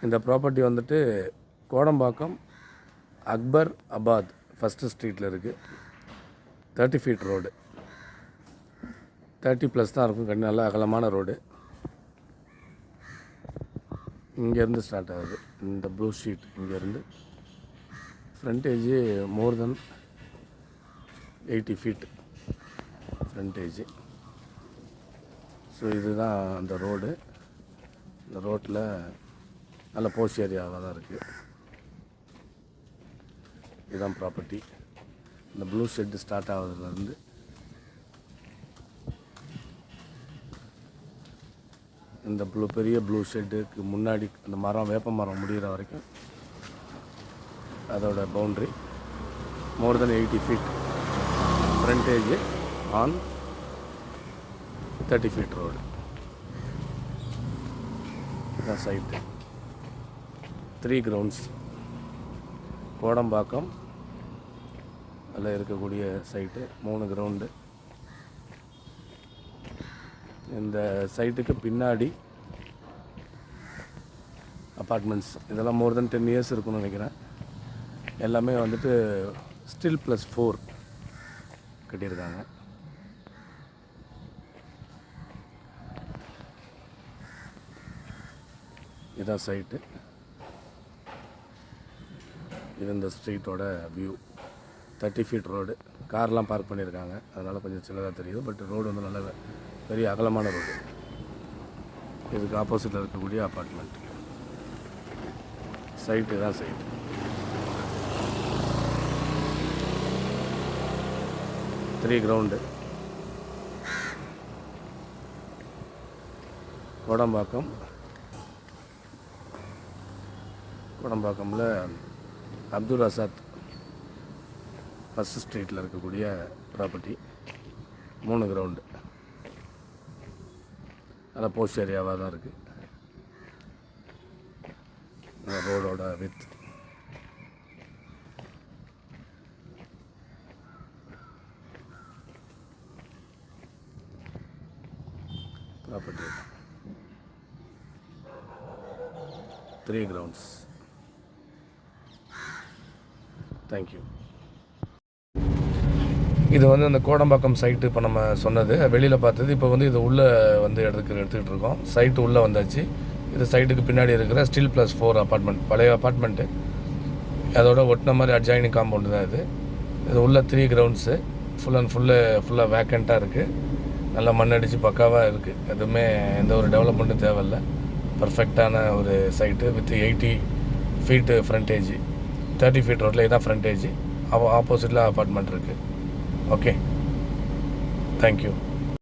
இந்த ப்ராப்பர்ட்டி வந்துட்டு கோடம்பாக்கம் அக்பர் அபாத் ஃபஸ்ட்டு ஸ்ட்ரீட்டில் இருக்குது. 30 feet ரோடு, 30+ தான் இருக்கும். நல்லா அகலமான ரோடு. இங்கேருந்து ஸ்டார்ட் ஆகுது இந்த ப்ளூ ஷீட். இங்கேருந்து ஃப்ரண்டேஜ் மோர் தென் 80 feet ஃப்ரண்டேஜ். ஸோ இதுதான் அந்த ரோடு. இந்த ரோட்டில் நல்ல போஸ்ட் ஏரியாவாக தான் இருக்குது. இதுதான் ப்ராப்பர்ட்டி. இந்த ப்ளூ ஷெட்டு ஸ்டார்ட் ஆகுதுலேருந்து இந்த பெரிய ப்ளூ ஷெட்டுக்கு முன்னாடி அந்த மரம், வேப்ப மரம் முடிகிற வரைக்கும் அதோட boundary. More then 80 feet frontage on 30 feet road. இதுதான் சைட்டு. 3 grounds. கோடம்பாக்கம் அதில் இருக்கக்கூடிய சைட்டு 3 கிரவுண்டு. இந்த சைட்டுக்கு பின்னாடி அப்பார்ட்மெண்ட்ஸ். இதெல்லாம் மோர் தென் 10 years இருக்குன்னு நினைக்கிறேன். எல்லாமே வந்துட்டு ஸ்டில் +4 கட்டியிருக்காங்க. இதுதான் சைட்டு. இது இந்த ஸ்ட்ரீட்டோட வியூ. 30 feet road. கார்லாம் பார்க் பண்ணியிருக்காங்க, அதனால் கொஞ்சம் சின்னதாக தெரியுது. பட் ரோடு வந்து நல்ல பெரிய அகலமான ரோடு. இதுக்கு ஆப்போசிட்டில் இருக்கக்கூடிய அப்பார்ட்மெண்ட் சைட்டு தான் சைட்டு. Three ground. கோடம்பாக்கமில் அப்துல் ரசாத் ஃபஸ்ட் ஸ்ட்ரீட்டில் இருக்கக்கூடிய ப்ராப்பர்ட்டி. 3 கிரவுண்டு. நல்லா போஸ்ட் ஏரியாவாக தான் இருக்குது. ரோடோட வித் ப்ராப்பர்ட்டி 3 grounds. தேங்க்யூ. இது வந்து அந்த கோடம்பாக்கம் சைட்டு. இப்போ நம்ம சொன்னது வெளியில் பார்த்தது. இப்போ வந்து இது உள்ளே வந்து எடுத்துக்கிட்டு இருக்கோம். சைட்டு உள்ளே வந்தாச்சு. இது சைட்டுக்கு பின்னாடி இருக்கிற ஸ்டில் +4 அப்பார்ட்மெண்ட், பழைய அப்பார்ட்மெண்ட்டு. அதோட ஒட்டின மாதிரி அட்ஜாயினிங் காம்பவுண்டு தான் இது. இது உள்ள 3 grounds. ஃபுல்லாக வேக்கண்ட்டாக இருக்குது. நல்லா மண்ணடிச்சு பக்காவாக இருக்குது. எதுவுமே எந்த ஒரு டெவலப்மெண்ட்டும் தேவையில்லை. பர்ஃபெக்டான ஒரு site with 80 feet frontage. 30 feet ரோட்டில் இதுதான் ஃப்ரண்டேஜ். ஆப்போசிட்டில் அப்பார்ட்மெண்ட் இருக்குது. Okay, thank you.